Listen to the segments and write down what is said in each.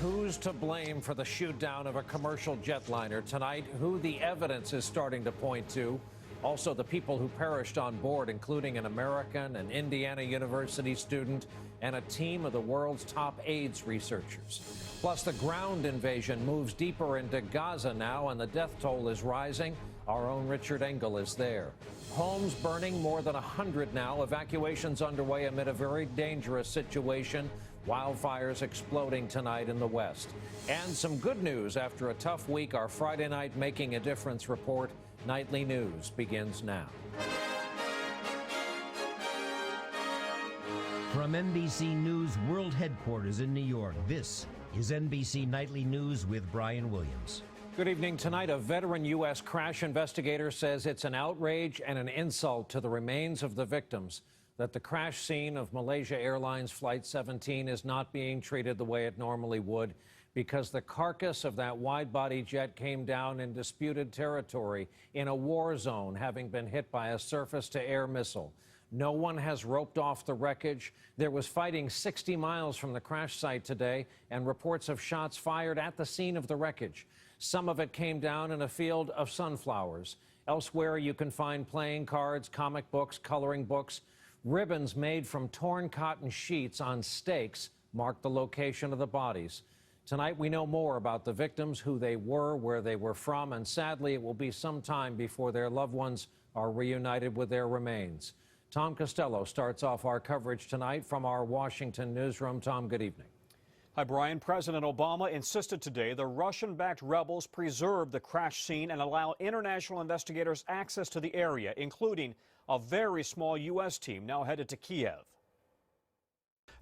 who's to blame for the shoot-down of a commercial jetliner tonight, who the evidence is starting to point to, also the people who perished on board, including an American, an Indiana University student, and a team of the world's top AIDS researchers. Plus, the ground invasion moves deeper into Gaza now, and the death toll is rising. Our own Richard Engel is there. Homes burning, more than 100 now. Evacuations underway amid a very dangerous situation. Wildfires exploding tonight in the West. And some good news after a tough week. Our Friday night Making a Difference report. Nightly News begins now. From NBC News World Headquarters in New York, this is NBC Nightly News with Brian Williams. Good evening. Tonight, a veteran U.S. crash investigator says it's an outrage and an insult to the remains of the victims that the crash scene of Malaysia Airlines Flight 17 is not being treated the way it normally would because the carcass of that wide-body jet came down in disputed territory in a war zone, having been hit by a surface-to-air missile. No one has roped off the wreckage. There was fighting 60 miles from the crash site today, and reports of shots fired at the scene of the wreckage. Some of it came down in a field of sunflowers. Elsewhere, you can find playing cards, comic books, coloring books. Ribbons made from torn cotton sheets on stakes mark the location of the bodies. Tonight, we know more about the victims, who they were, where they were from, and sadly, it will be some time before their loved ones are reunited with their remains. Tom Costello starts off our coverage tonight from our Washington newsroom. Tom, good evening. Hi, Brian. President Obama insisted today the Russian-backed rebels preserve the crash scene and allow international investigators access to the area, including a very small U.S. team now headed to Kiev.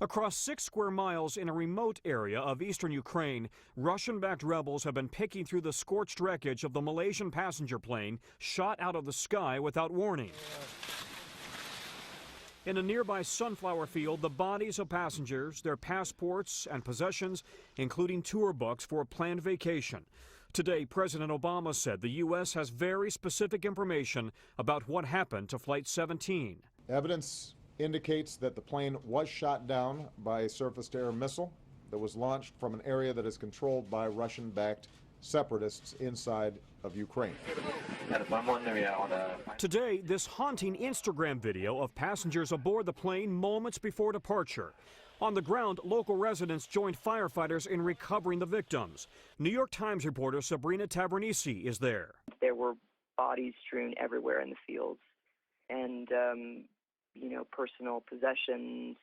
Across 6 square miles in a remote area of eastern Ukraine, Russian-backed rebels have been picking through the scorched wreckage of the Malaysian passenger plane shot out of the sky without warning. In a nearby sunflower field, the bodies of passengers, their passports and possessions, including tour books for a planned vacation. Today, President Obama said the U.S. has very specific information about what happened to Flight 17. Evidence indicates that the plane was shot down by a surface-to-air missile that was launched from an area that is controlled by Russian-backed separatists inside of Ukraine. Today, this haunting Instagram video of passengers aboard the plane moments before departure. On the ground, local residents joined firefighters in recovering the victims. New York Times reporter Sabrina Tavernisi is there. There were bodies strewn everywhere in the fields, and personal possessions,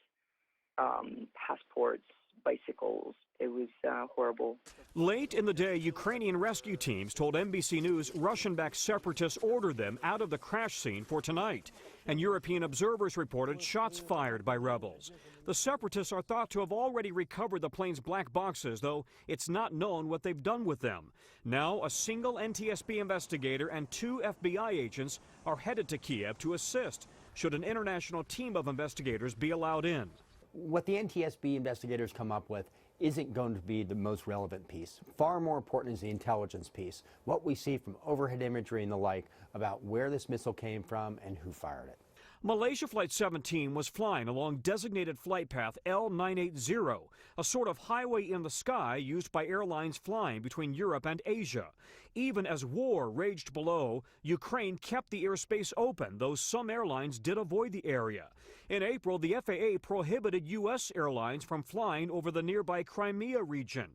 passports, bicycles. It was horrible. Late in the day, Ukrainian rescue teams told NBC News Russian-backed separatists ordered them out of the crash scene for tonight. And European observers reported shots fired by rebels. The separatists are thought to have already recovered the plane's black boxes, though it's not known what they've done with them. Now, a single NTSB investigator and 2 FBI agents are headed to Kiev to assist, should an international team of investigators be allowed in. What the NTSB investigators come up with isn't going to be the most relevant piece. Far more important is the intelligence piece, what we see from overhead imagery and the like about where this missile came from and who fired it. Malaysia Flight 17 was flying along designated flight path L980, a sort of highway in the sky used by airlines flying between Europe and Asia. Even as war raged below, Ukraine kept the airspace open, though some airlines did avoid the area. In April, the FAA prohibited U.S. airlines from flying over the nearby Crimea region.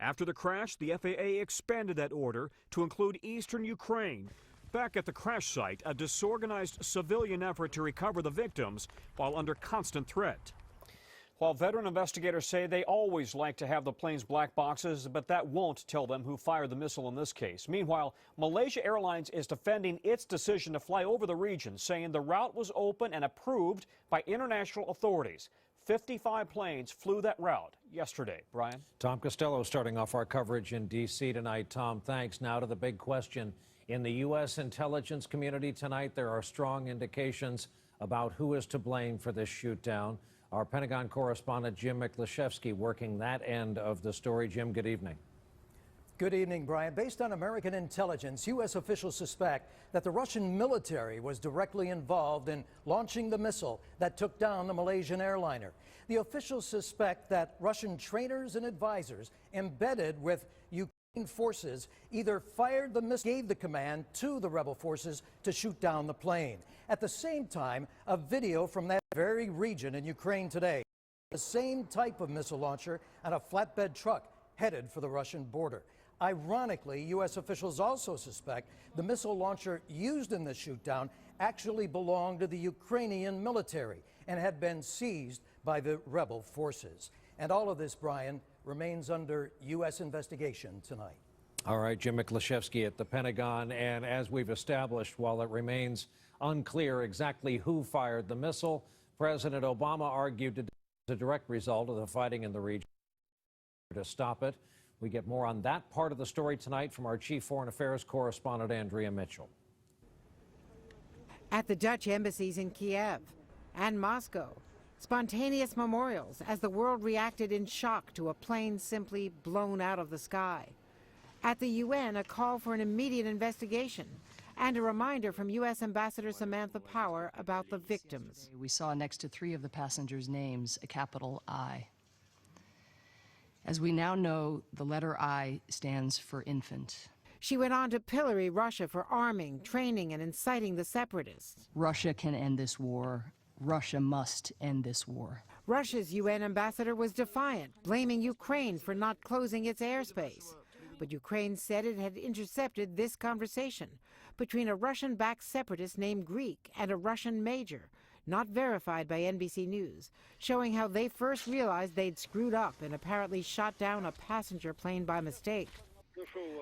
After the crash, the FAA expanded that order to include eastern Ukraine. Back at the crash site, a disorganized civilian effort to recover the victims while under constant threat. While veteran investigators say they always like to have the plane's black boxes, but that won't tell them who fired the missile in this case. Meanwhile, Malaysia Airlines is defending its decision to fly over the region, saying the route was open and approved by international authorities. 55 planes flew that route yesterday. Brian? Tom Costello starting off our coverage in D.C. tonight. Tom, thanks. Now to the big question. In the U.S. intelligence community tonight, there are strong indications about who is to blame for this shoot-down. Our Pentagon correspondent Jim Miklaszewski working that end of the story. Jim, good evening. Good evening, Brian. Based on American intelligence, U.S. officials suspect that the Russian military was directly involved in launching the missile that took down the Malaysian airliner. The officials suspect that Russian trainers and advisors embedded with Ukrainian forces either fired the missile, gave the command to the rebel forces to shoot down the plane. At the same time, a video from that very region in Ukraine today, the same type of missile launcher and a flatbed truck headed for the Russian border. Ironically, U.S. officials also suspect the missile launcher used in the shootdown actually belonged to the Ukrainian military and had been seized by the rebel forces. And all of this, Brian, remains under U.S. investigation tonight. All right, Jim Miklaszewski at the Pentagon. And as we've established, while it remains unclear exactly who fired the missile, President Obama argued today as a direct result of the fighting in the region to stop it. We get more on that part of the story tonight from our chief foreign affairs correspondent, Andrea Mitchell. At the Dutch embassies in Kiev and Moscow, spontaneous memorials as the world reacted in shock to a plane simply blown out of the sky. At the UN, a call for an immediate investigation and a reminder from U.S. Ambassador Samantha Power about the victims. We saw next to 3 of the passengers' names a capital I. As we now know, the letter I stands for infant. She went on to pillory Russia for arming, training, and inciting the separatists. Russia can end this war. Russia must end this war. Russia's UN ambassador was defiant, blaming Ukraine for not closing its airspace. But Ukraine said it had intercepted this conversation between a Russian-backed separatist named Greek and a Russian major, not verified by NBC News, showing how they first realized they'd screwed up and apparently shot down a passenger plane by mistake.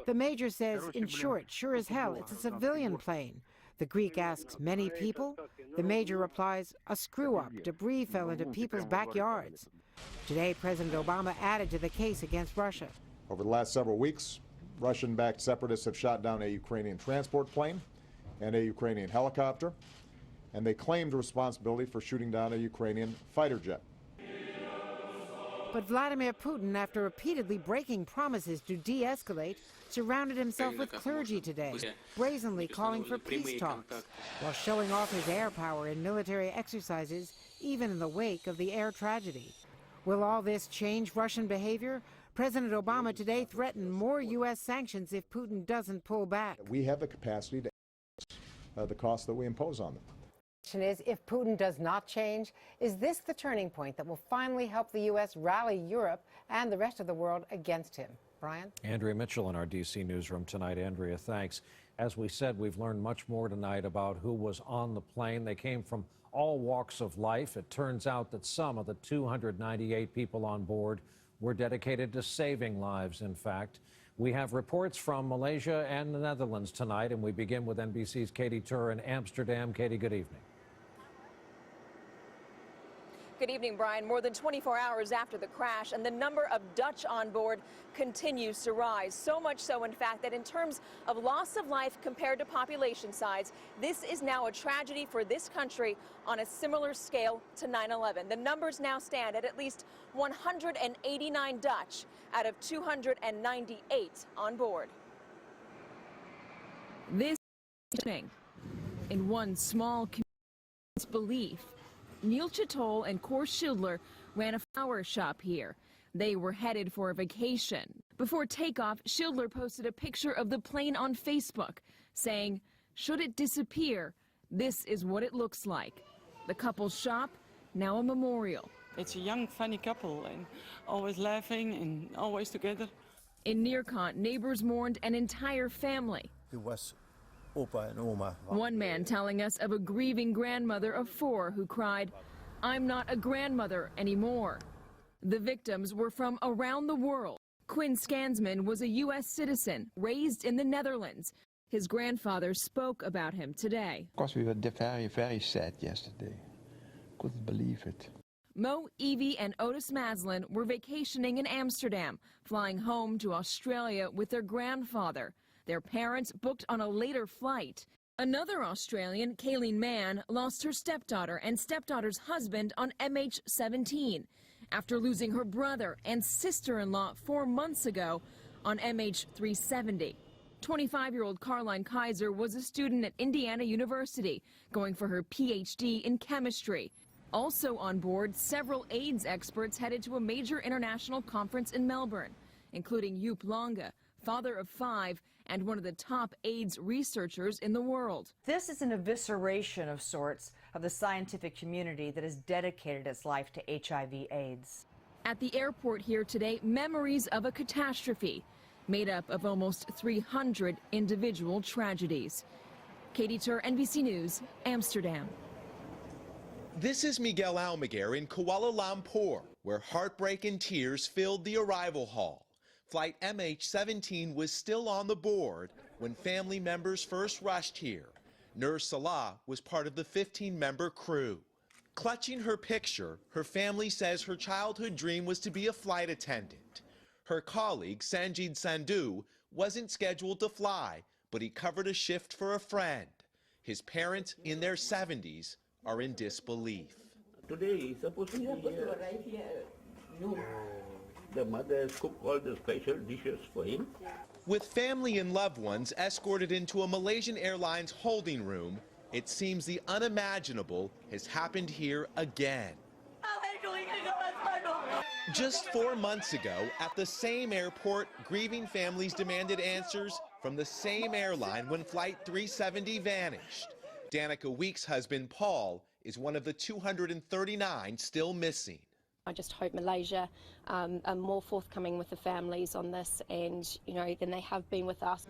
The major says, in short, sure as hell, it's a civilian plane. The Greek asks, many people? The major replies, a screw-up. Debris fell into people's backyards. Today, President Obama added to the case against Russia. Over the last several weeks, Russian-backed separatists have shot down a Ukrainian transport plane and a Ukrainian helicopter, and they claimed responsibility for shooting down a Ukrainian fighter jet. But Vladimir Putin, after repeatedly breaking promises to de-escalate, surrounded himself with clergy today, brazenly calling for peace talks, while showing off his air power in military exercises, even in the wake of the air tragedy. Will all this change Russian behavior? President Obama today threatened more U.S. sanctions if Putin doesn't pull back. We have the capacity to the cost that we impose on them. The question is, if Putin does not change, is this the turning point that will finally help the U.S. rally Europe and the rest of the world against him? Brian? Andrea Mitchell in our D.C. newsroom tonight. Andrea, thanks. As we said, we've learned much more tonight about who was on the plane. They came from all walks of life. It turns out that some of the 298 people on board were dedicated to saving lives, in fact. We have reports from Malaysia and the Netherlands tonight, and we begin with NBC's Katy Tur in Amsterdam. Katy, good evening. Good evening, Brian. More than 24 hours after the crash, and the number of Dutch on board continues to rise. So much so, in fact, that in terms of loss of life compared to population size, this is now a tragedy for this country on a similar scale to 9/11. The numbers now stand at least 189 Dutch out of 298 on board. This evening, in one small community's belief, Neil Chitol and Cor Schindler ran a flower shop here. They were headed for a vacation. Before takeoff, Schindler posted a picture of the plane on Facebook, saying, "Should it disappear, this is what it looks like." The couple's shop, now a memorial. It's a young, funny couple, and always laughing and always together. In Neerkant, neighbors mourned an entire family. It was Opa and Oma. One man telling us of a grieving grandmother of 4 who cried, "I'm not a grandmother anymore." The victims were from around the world. Quinn Scansman was a U.S. citizen raised in the Netherlands. His grandfather spoke about him today. Of course, we were very, very sad yesterday. Couldn't believe it. Mo, Evie, and Otis Maslin were vacationing in Amsterdam, flying home to Australia with their grandfather. Their parents booked on a later flight. Another Australian, Kayleen Mann, lost her stepdaughter and stepdaughter's husband on MH17. After losing her brother and sister-in-law 4 months ago, on MH370. 25-year-old Caroline Kaiser was a student at Indiana University, going for her PhD in chemistry. Also on board, several AIDS experts headed to a major international conference in Melbourne, including Joop Longa, father of 5, and one of the top AIDS researchers in the world. This is an evisceration of sorts of the scientific community that has dedicated its life to HIV/AIDS. At the airport here today, memories of a catastrophe made up of almost 300 individual tragedies. Katy Tur, NBC News, Amsterdam. This is Miguel Almaguer in Kuala Lumpur, where heartbreak and tears filled the arrival hall. Flight MH17 was still on the board when family members first rushed here. Nur Salah was part of the 15-member crew. Clutching her picture, her family says her childhood dream was to be a flight attendant. Her colleague, Sanjid Sandhu, wasn't scheduled to fly, but he covered a shift for a friend. His parents, in their 70s, are in disbelief. Today, supposed to be the mother cooked all the special dishes for him. With family and loved ones escorted into a Malaysian Airlines holding room, it seems the unimaginable has happened here again. Just 4 months ago, at the same airport, grieving families demanded answers from the same airline when Flight 370 vanished. Danica Weeks' husband, Paul, is one of the 239 still missing. I just hope Malaysia are more forthcoming with the families on this and, than they have been with us.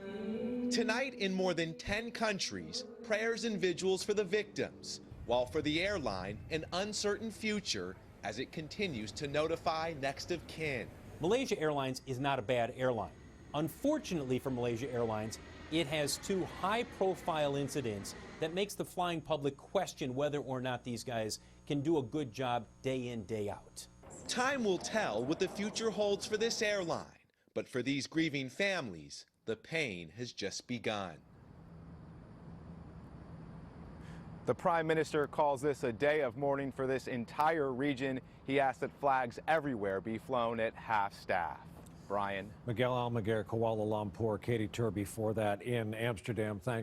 Tonight, in more than 10 countries, prayers and vigils for the victims, while for the airline, an uncertain future as it continues to notify next of kin. Malaysia Airlines is not a bad airline. Unfortunately for Malaysia Airlines, it has 2 high-profile incidents that makes the flying public question whether or not these guys can do a good job day in, day out. Time will tell what the future holds for this airline, but for these grieving families, the pain has just begun. The Prime Minister calls this a day of mourning for this entire region. He asked that flags everywhere be flown at half-staff. Brian. Miguel Almaguer, Kuala Lumpur, Katy Tur before that in Amsterdam. Thanks.